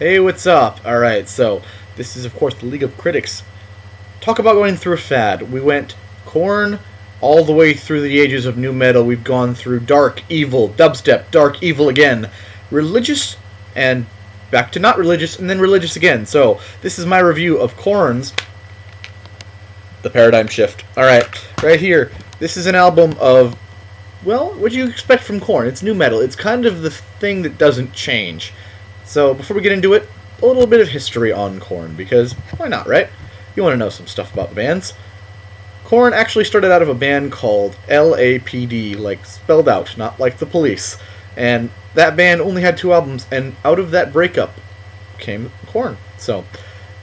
Hey, what's up? Alright, so this is, of course, the League of Critics. Talk about going through a fad. We went Korn all the way through the ages of new metal. We've gone through dark, evil, dubstep, dark, evil again, religious, and back to not religious, and then religious again. So, this is my review of Korn's The Paradigm Shift. Alright, right here. This is an album of, well, what do you expect from Korn? It's new metal. It's kind of the thing that doesn't change. So, before we get into it, a little bit of history on Korn, because why not, right? You want to know some stuff about the bands. Korn actually started out of a band called LAPD, like spelled out, not like the police. And that band only had 2 albums, and out of that breakup came Korn. So,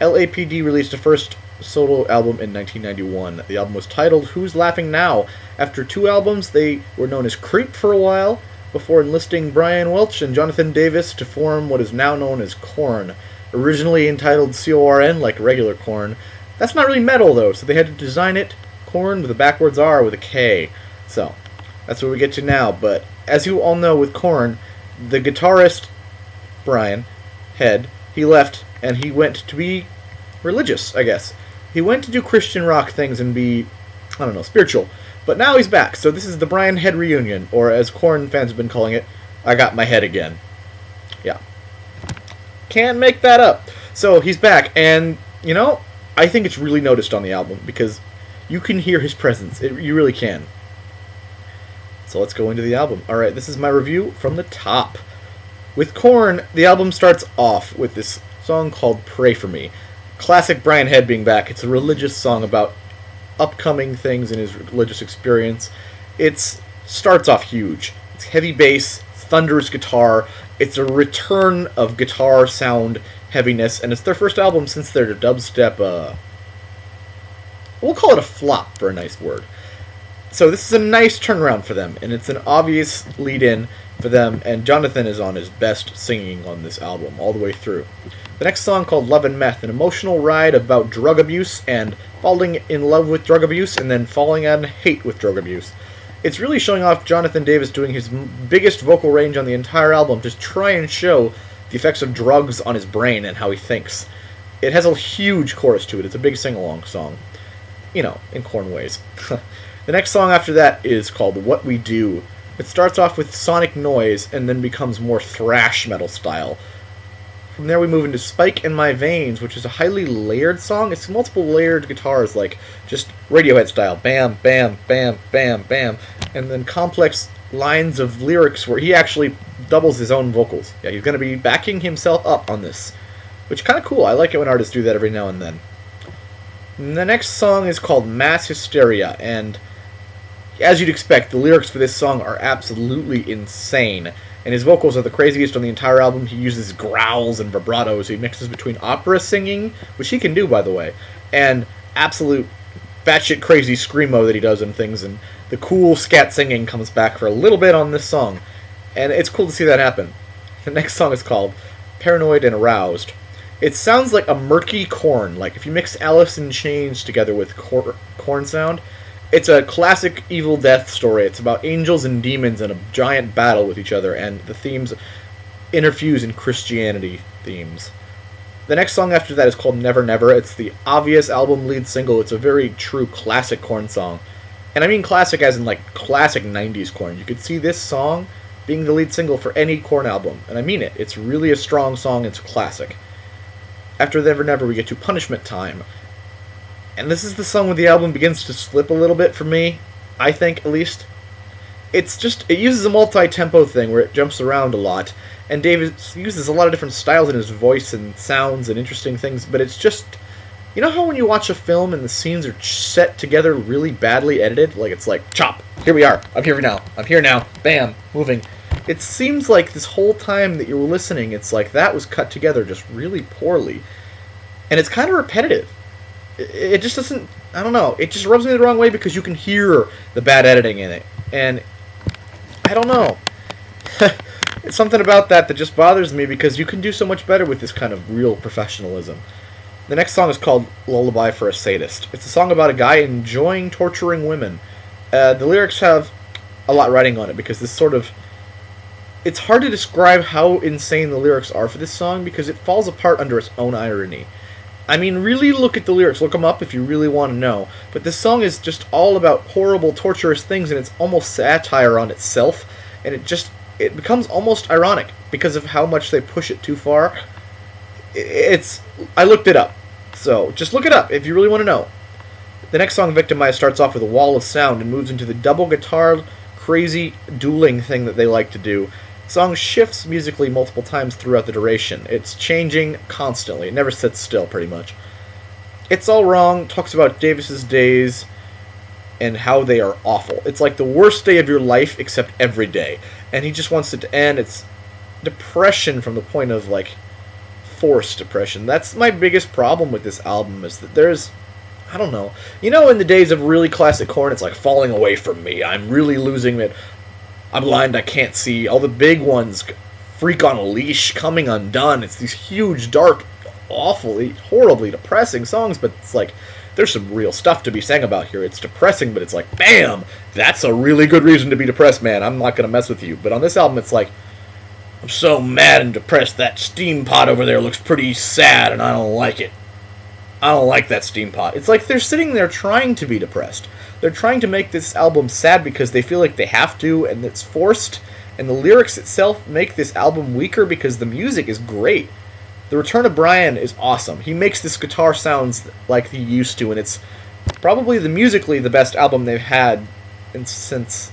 LAPD released a first solo album in 1991. The album was titled Who's Laughing Now? After 2 albums, they were known as Creep for a while, before enlisting Brian Welch and Jonathan Davis to form what is now known as Korn. Originally entitled Korn, like regular Korn. That's not really metal, though, so they had to design it Korn with a backwards R with a K. So, that's what we get to now, but as you all know with Korn, the guitarist, Brian, he left, and he went to be religious, I guess. He went to do Christian rock things and be, I don't know, spiritual. But now he's back, so this is the Brian Head reunion, or as Korn fans have been calling it, I got my head again. Yeah. Can't make that up. So he's back, and, you know, I think it's really noticed on the album, because you can hear his presence. You really can. So let's go into the album. Alright, this is my review from the top. With Korn, the album starts off with this song called Pray For Me. Classic Brian Head being back. It's a religious song about upcoming things in his religious experience. It starts off huge. It's heavy bass, thunderous guitar. It's a return of guitar sound heaviness, and it's their first album since their dubstep, we'll call it a flop for a nice word. So this is a nice turnaround for them, and it's an obvious lead-in for them, and Jonathan is on his best singing on this album, all the way through. The next song, called Love and Meth, an emotional ride about drug abuse and falling in love with drug abuse and then falling out in hate with drug abuse. It's really showing off Jonathan Davis doing his biggest vocal range on the entire album to try and show the effects of drugs on his brain and how he thinks. It has a huge chorus to it. It's a big sing-along song. You know, in Korn ways. The next song after that is called What We Do. It starts off with sonic noise and then becomes more thrash metal style. From there we move into Spike in My Veins, which is a highly layered song. It's multiple layered guitars, like just Radiohead style. Bam, bam, bam, bam, bam. And then complex lines of lyrics where he actually doubles his own vocals. Yeah, he's going to be backing himself up on this, which is kind of cool. I like it when artists do that every now and then. And the next song is called Mass Hysteria, and as you'd expect, the lyrics for this song are absolutely insane. And his vocals are the craziest on the entire album. He uses growls and vibratos. He mixes between opera singing, which he can do, by the way, and absolute batshit crazy screamo that he does and things. And the cool scat singing comes back for a little bit on this song. And it's cool to see that happen. The next song is called Paranoid and Aroused. It sounds like a murky Korn. Like if you mix Alice in Chains together with Korn sound, it's a classic evil death story. It's about angels and demons in a giant battle with each other, and the themes interfuse in Christianity themes. The next song after that is called Never Never. It's the obvious album lead single. It's a very true classic Korn song. And I mean classic as in like classic 90s Korn. You could see this song being the lead single for any Korn album, and I mean it. It's really a strong song. It's a classic. After Never Never, we get to Punishment Time. And this is the song where the album begins to slip a little bit for me, I think, at least. It uses a multi-tempo thing where it jumps around a lot, and Davis uses a lot of different styles in his voice and sounds and interesting things, but it's just, you know how when you watch a film and the scenes are set together really badly edited? Like, it's like, chop, here we are, I'm here now, bam, moving. It seems like this whole time that you were listening, it's like that was cut together just really poorly. And it's kind of repetitive. It just doesn't, I don't know, it just rubs me the wrong way because you can hear the bad editing in it. And I don't know. It's something about that just bothers me because you can do so much better with this kind of real professionalism. The next song is called Lullaby for a Sadist. It's a song about a guy enjoying torturing women. The lyrics have a lot writing on it because this sort of It's hard to describe how insane the lyrics are for this song because it falls apart under its own irony. I mean, really look at the lyrics, look them up if you really want to know. But this song is just all about horrible, torturous things, and it's almost satire on itself, and it becomes almost ironic because of how much they push it too far. I looked it up, so just look it up if you really want to know. The next song, Victimized, starts off with a wall of sound and moves into the double guitar, crazy dueling thing that they like to do. The song shifts musically multiple times throughout the duration. It's changing constantly. It never sits still, pretty much. It's All Wrong talks about Davis's days and how they are awful. It's like the worst day of your life, except every day. And he just wants it to end. It's depression from the point of, like, forced depression. That's my biggest problem with this album, is that there's, I don't know. You know, in the days of really classic Korn, it's like falling away from me. I'm really losing it. I'm blind, I can't see. All the big ones, Freak on a Leash, Coming Undone. It's these huge, dark, awfully, horribly depressing songs, but it's like, there's some real stuff to be sang about here. It's depressing, but it's like, bam! That's a really good reason to be depressed, man. I'm not going to mess with you. But on this album, it's like, I'm so mad and depressed. That steam pot over there looks pretty sad, and I don't like it. I don't like that steam pot. It's like they're sitting there trying to be depressed. They're trying to make this album sad because they feel like they have to, and it's forced. And the lyrics itself make this album weaker because the music is great. The Return of Brian is awesome. He makes this guitar sounds like he used to, and it's probably musically the best album they've had since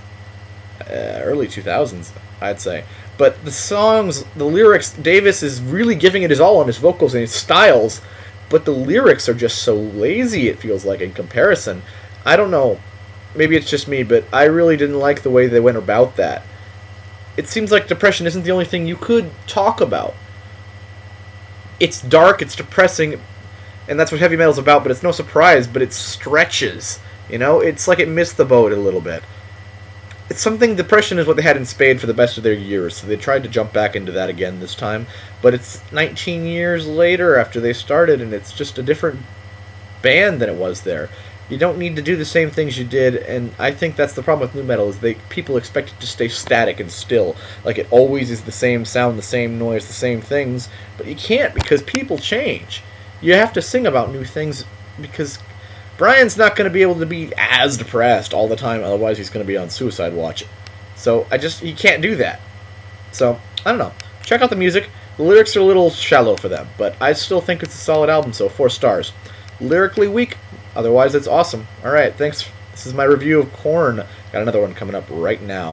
early 2000s, I'd say. But the songs, the lyrics, Davis is really giving it his all on his vocals and his styles, but the lyrics are just so lazy, it feels like, in comparison. I don't know. Maybe it's just me, but I really didn't like the way they went about that. It seems like depression isn't the only thing you could talk about. It's dark, it's depressing, and that's what heavy metal's about, but it's no surprise, but it stretches. You know? It's like it missed the boat a little bit. It's something, depression is what they had in spade for the best of their years, so they tried to jump back into that again this time, but it's 19 years later after they started, and it's just a different band than it was there. You don't need to do the same things you did, and I think that's the problem with nu metal, is people expect it to stay static and still, like it always is the same sound, the same noise, the same things, but you can't because people change. You have to sing about new things because Brian's not going to be able to be as depressed all the time, otherwise he's going to be on suicide watch. So he can't do that. So, I don't know. Check out the music. The lyrics are a little shallow for them, but I still think it's a solid album, so 4 stars. Lyrically weak, otherwise it's awesome. Alright, thanks. This is my review of Korn. Got another one coming up right now.